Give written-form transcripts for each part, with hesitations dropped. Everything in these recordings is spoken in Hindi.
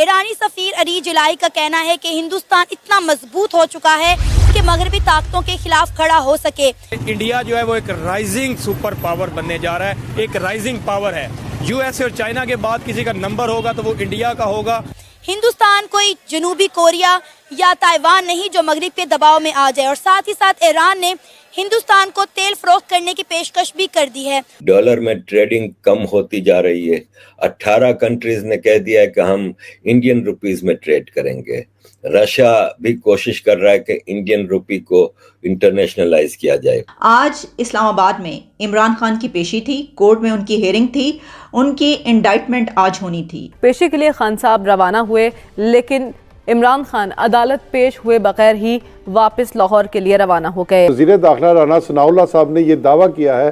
ईरानी सफीर अली जिलाई का कहना है कि हिंदुस्तान इतना मजबूत हो चुका है कि मगरबी ताकतों के खिलाफ खड़ा हो सके। इंडिया जो है वो एक राइजिंग सुपर पावर बनने जा रहा है, एक राइजिंग पावर है। यूएस और चाइना के बाद किसी का नंबर होगा तो वो इंडिया का होगा। हिंदुस्तान कोई जनूबी कोरिया या ताइवान नहीं जो मगरिब के दबाव में आ जाए। और साथ ही साथ ईरान ने हिंदुस्तान को तेल फरोख्त करने की पेशकश भी कर दी है। डॉलर में ट्रेडिंग कम होती जा रही है। 18 कंट्रीज ने कह दिया है कि हम इंडियन रुपीस में ट्रेड करेंगे। रशिया भी कोशिश कर रहा है कि इंडियन रुपी को इंटरनेशनलाइज किया जाए। आज इस्लामाबाद में इमरान खान की पेशी थी, कोर्ट में उनकी हियरिंग थी, उनकी इंडाइटमेंट आज होनी थी। पेशी के लिए खान साहब रवाना हुए, लेकिन इमरान खान अदालत पेश हुए बगैर ही वापस लाहौर के लिए रवाना हो गए। वज़ीर दाखिला राना सनाउल्लाह साहब ने यह दावा किया है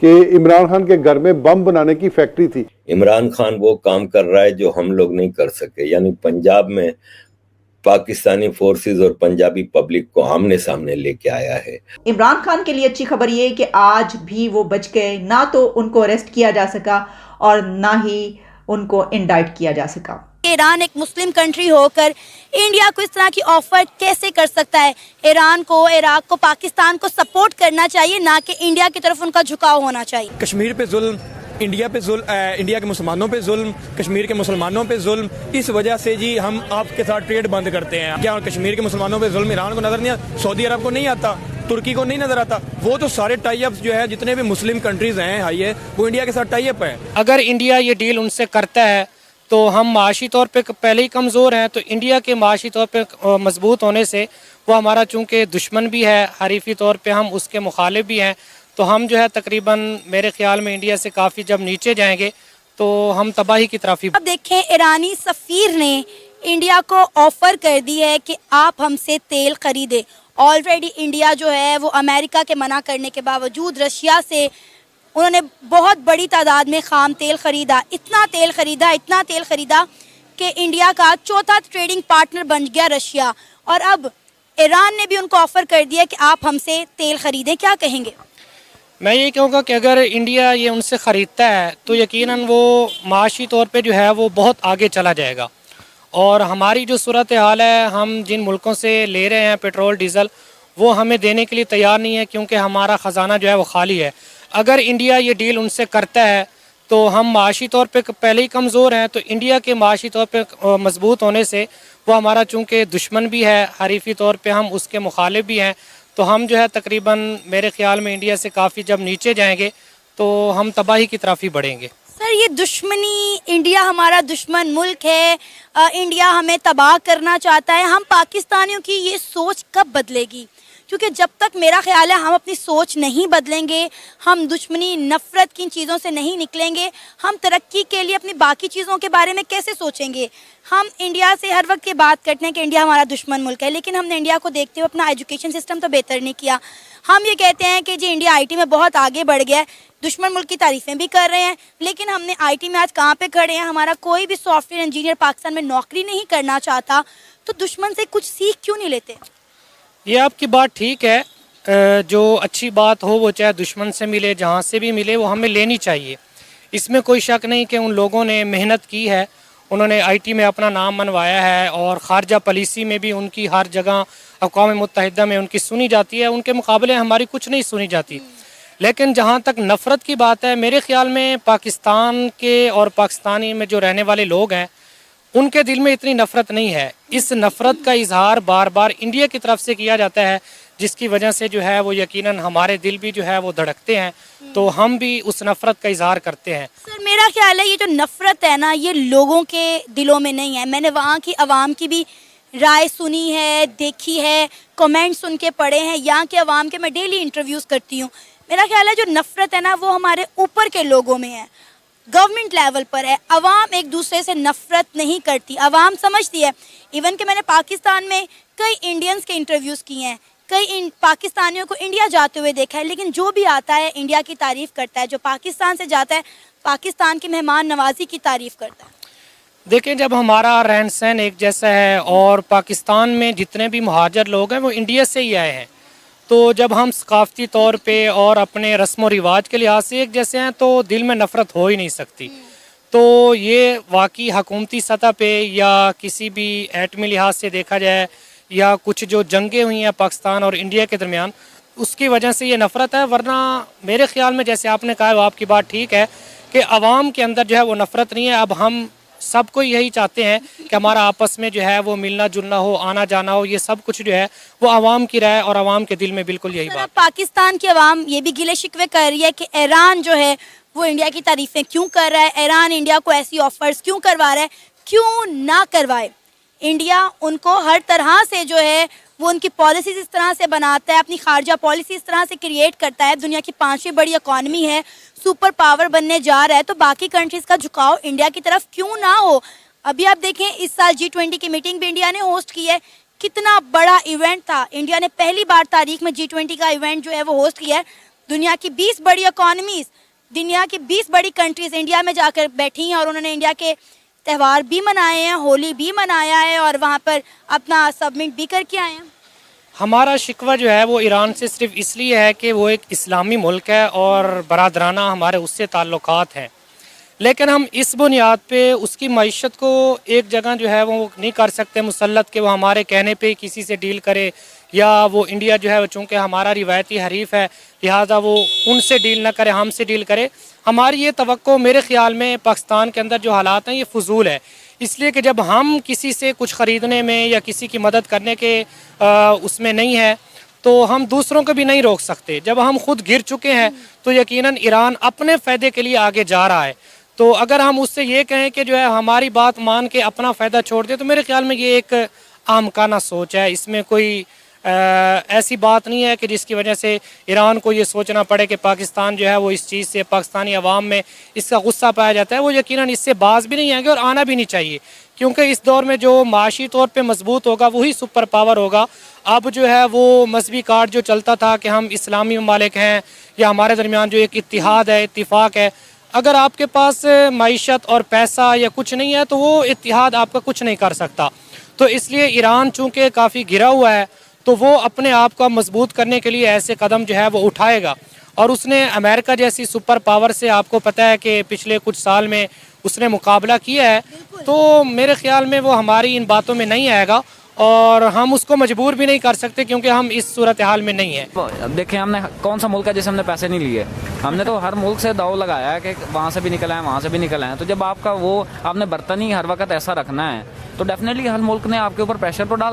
कि इमरान खान के घर में बम बनाने की फैक्ट्री थी। इमरान खान वो काम कर रहा है जो हम लोग नहीं कर सके, यानी पंजाब में पाकिस्तानी फोर्सेस और पंजाबी पब्लिक को आमने सामने लेके आया है। इमरान खान के लिए अच्छी खबर ये कि आज भी वो बच गए, ना तो उनको अरेस्ट किया जा सका और ना ही उनको इंडाइट किया जा सका। ईरान एक मुस्लिम कंट्री होकर इंडिया को इस तरह की ऑफर कैसे कर सकता है? ईरान को, इराक को, पाकिस्तान को सपोर्ट करना चाहिए, ना कि इंडिया की तरफ उनका झुकाव होना चाहिए। कश्मीर पे जुल्म, इंडिया पे जुल्म, इंडिया के मुसलमानों पे जुल्म, कश्मीर के मुसलमानों पे जुल्म, इस वजह से जी हम आपके साथ ट्रेड बंद करते हैं। क्या कश्मीर के मुसलमानों पे जुल्म ईरान को नजर नहीं आता, सऊदी अरब को नहीं आता, तुर्की को नहीं नजर आता? वो तो सारे टाई अप जो है, जितने भी मुस्लिम कंट्रीज हैं हाई है, वो इंडिया के साथ टाई अप है। अगर इंडिया ये डील उनसे करता है तो हम माशी तौर पे पहले ही कमज़ोर हैं, तो इंडिया के माशी तौर पे मजबूत होने से वो हमारा चूँकि दुश्मन भी है, हरीफी तौर पे हम उसके मुखालिफ भी हैं, तो हम जो है तकरीबन मेरे ख्याल में इंडिया से काफ़ी जब नीचे जाएंगे तो हम तबाही की तरफ ही। अब देखें, ईरानी सफ़ीर ने इंडिया को ऑफ़र कर दी है कि आप हमसे तेल खरीदें। ऑलरेडी इंडिया जो है वो अमेरिका के मना करने के बावजूद रशिया से उन्होंने बहुत बड़ी तादाद में खाम तेल खरीदा। इतना तेल खरीदा कि इंडिया का चौथा ट्रेडिंग पार्टनर बन गया रशिया। और अब ईरान ने भी उनको ऑफ़र कर दिया कि आप हमसे तेल खरीदें। क्या कहेंगे? मैं ये कहूँगा कि अगर इंडिया ये उनसे ख़रीदता है तो यकीनन वो माशी तौर पे जो है वो बहुत आगे चला जाएगा। और हमारी जो सूरत हाल है, हम जिन मुल्कों से ले रहे हैं पेट्रोल डीज़ल, वो हमें देने के लिए तैयार नहीं है, क्योंकि हमारा ख़जाना जो है वो खाली है। अगर इंडिया ये डील उनसे करता है तो हम माशी तौर पे पहले ही कमज़ोर हैं, तो इंडिया के माशी तौर पे मजबूत होने से वो हमारा चूँकि दुश्मन भी है, हरीफी तौर पे हम उसके मुखालिफ भी हैं, तो हम जो है तकरीबन मेरे ख्याल में इंडिया से काफ़ी जब नीचे जाएंगे तो हम तबाही की तरफ ही बढ़ेंगे। सर, ये दुश्मनी, इंडिया हमारा दुश्मन मुल्क है, इंडिया हमें तबाह करना चाहता है, हम पाकिस्तानियों की ये सोच कब बदलेगी? क्योंकि जब तक मेरा ख्याल है हम अपनी सोच नहीं बदलेंगे, हम दुश्मनी, नफ़रत की चीज़ों से नहीं निकलेंगे, हम तरक्की के लिए अपनी बाकी चीज़ों के बारे में कैसे सोचेंगे? हम इंडिया से हर वक्त ये बात करते हैं कि इंडिया हमारा दुश्मन मुल्क है, लेकिन हमने इंडिया को देखते हुए अपना एजुकेशन सिस्टम तो बेहतर नहीं किया। हम ये कहते हैं कि जी इंडिया आईटी में बहुत आगे बढ़ गया है, दुश्मन मुल्क की तारीफ़ें भी कर रहे हैं, लेकिन हमने आईटी में आज कहाँ पे खड़े हैं? हमारा कोई भी सॉफ्टवेयर इंजीनियर पाकिस्तान में नौकरी नहीं करना चाहता, तो दुश्मन से कुछ सीख क्यों नहीं लेते? ये आपकी बात ठीक है, जो अच्छी बात हो वो चाहे दुश्मन से मिले, जहाँ से भी मिले, वो हमें लेनी चाहिए। इसमें कोई शक नहीं कि उन लोगों ने मेहनत की है, उन्होंने आईटी में अपना नाम मनवाया है और ख़ारजा पॉलिसी में भी उनकी हर जगह अक़वाम मुत्तहिदा में उनकी सुनी जाती है, उनके मुकाबले हमारी कुछ नहीं सुनी जाती। लेकिन जहाँ तक नफ़रत की बात है, मेरे ख़्याल में पाकिस्तान के और पाकिस्तानी में जो रहने वाले लोग हैं उनके दिल में इतनी नफ़रत नहीं है। इस नफ़रत का इजहार बार बार इंडिया की तरफ से किया जाता है, जिसकी वजह से जो है वो यकीनन हमारे दिल भी जो है वो धड़कते हैं, तो हम भी उस नफ़रत का इजहार करते हैं। सर, मेरा ख्याल है ये जो नफ़रत है ना, ये लोगों के दिलों में नहीं है। मैंने वहाँ की आवाम की भी राय सुनी है, देखी है, कमेंट सुन के पढ़े हैं। यहाँ के आवाम के मैं डेली इंटरव्यूज़ करती हूँ। मेरा ख्याल है जो नफ़रत है ना, वो हमारे ऊपर के लोगों में है, गवर्नमेंट लेवल पर है। अवाम एक दूसरे से नफ़रत नहीं करती, अवाम समझती है। इवन कि मैंने पाकिस्तान में कई इंडियंस के इंटरव्यूज़ किए हैं, कई पाकिस्तानियों को इंडिया जाते हुए देखा है, लेकिन जो भी आता है इंडिया की तारीफ़ करता है, जो पाकिस्तान से जाता है पाकिस्तान की मेहमान नवाजी की तारीफ़ करता है। देखें, जब हमारा रहन सहन एक जैसा है और पाकिस्तान में जितने भी मुहाजिर लोग हैं वो इंडिया से ही आए हैं, तो जब हम सकाफ़ती तौर पे और अपने रस्म व रिवाज के लिहाज से एक जैसे हैं तो दिल में नफ़रत हो ही नहीं सकती। तो ये वाकई हकूमती सतह पे या किसी भी एटमी लिहाज से देखा जाए या कुछ जो जंगें हुई हैं पाकिस्तान और इंडिया के दरमियान, उसकी वजह से ये नफ़रत है। वरना मेरे ख्याल में जैसे आपने कहा वो आपकी बात ठीक है कि आवाम के अंदर जो है वो नफ़रत नहीं है। अब हम सबको यही चाहते हैं कि हमारा आपस में जो है वो मिलना जुलना हो, आना जाना हो, ये सब कुछ जो है वो आवाम की राय और आवाम के दिल में बिल्कुल यही बात। पाकिस्तान की आवाम ये भी गिले शिकवे कर रही है कि ईरान जो है वो इंडिया की तारीफें क्यों कर रहा है, ईरान इंडिया को ऐसी ऑफर्स क्यों करवा रहा है, क्यों ना करवाए। इंडिया उनको हर तरह से जो है वो उनकी पॉलिसीज इस तरह से बनाता है, अपनी खारजा पॉलिसी इस तरह से क्रिएट करता है। दुनिया की 5वीं बड़ी इकॉनमी है, सुपर पावर बनने जा रहा है, तो बाकी कंट्रीज का झुकाव इंडिया की तरफ क्यों ना हो। अभी आप देखें इस साल G20 की मीटिंग भी इंडिया ने होस्ट की है, कितना बड़ा इवेंट था। इंडिया ने पहली बार तारीख में G20 का इवेंट जो है वो होस्ट किया है। दुनिया की 20 बड़ी इकॉनमीज, दुनिया की 20 बड़ी कंट्रीज इंडिया में जाकर बैठी हैं और उन्होंने इंडिया के त्यौहार भी मनाए हैं, होली भी मनाया है और वहाँ पर अपना सबमिट भी करके आए हैं। हमारा शिकवा जो है वो ईरान से सिर्फ इसलिए है कि वो एक इस्लामी मुल्क है और बरादराना हमारे उससे ताल्लुकात हैं, लेकिन हम इस बुनियाद पे उसकी मईशत को एक जगह जो है वो नहीं कर सकते मुसल्लत कि वो हमारे कहने पे किसी से डील करे, या वो इंडिया जो है चूँकि हमारा रिवायती हरीफ है लिहाजा वो उनसे डील ना करे, हमसे डील करे। हमारी ये तवक्को मेरे ख़्याल में पाकिस्तान के अंदर जो हालात हैं ये फजूल है, इसलिए कि जब हम किसी से कुछ ख़रीदने में या किसी की मदद करने के उसमें नहीं है तो हम दूसरों को भी नहीं रोक सकते। जब हम खुद गिर चुके हैं तो यकीनन ईरान अपने फ़ायदे के लिए आगे जा रहा है, तो अगर हम उससे ये कहें कि जो है हमारी बात मान के अपना फ़ायदा छोड़ दे तो मेरे ख्याल में ये एक आमकाना सोच है। इसमें कोई ऐसी बात नहीं है कि जिसकी वजह से ईरान को ये सोचना पड़े कि पाकिस्तान जो है वो इस चीज़ से पाकिस्तानी अवाम में इसका गुस्सा पाया जाता है। वो यकीनन इससे बाज भी नहीं आएंगे और आना भी नहीं चाहिए, क्योंकि इस दौर में जो माशी तौर पे मजबूत होगा वही सुपर पावर होगा। अब जो है वो मजहबी कार्ड जो चलता था कि हम इस्लामी ममालिक हैं या हमारे दरमियान जो एक इत्तिहाद है, इत्तिफाक है, अगर आपके पास मईशत और पैसा या कुछ नहीं है तो वो इत्तिहाद आपका कुछ नहीं कर सकता। तो इसलिए ईरान चूँकि काफ़ी गिरा हुआ है तो वो अपने आप को मजबूत करने के लिए ऐसे कदम जो है वो उठाएगा। और उसने अमेरिका जैसी सुपर पावर से आपको पता है कि पिछले कुछ साल में उसने मुकाबला किया है, तो मेरे ख्याल में वो हमारी इन बातों में नहीं आएगा और हम उसको मजबूर भी नहीं कर सकते क्योंकि हम इस सूरत हाल में नहीं है। देखिए हमने कौन सा मुल्क है जिसे हमने पैसे नहीं लिए, हमने तो हर मुल्क से दाव लगाया है कि वहाँ से भी निकल आए वहाँ से भी निकल आए। तो जब आपका वो आपने बर्तन ही हर वक्त ऐसा रखना है तो डेफिनेटली हर मुल्क ने आपके ऊपर प्रेशर तो डाल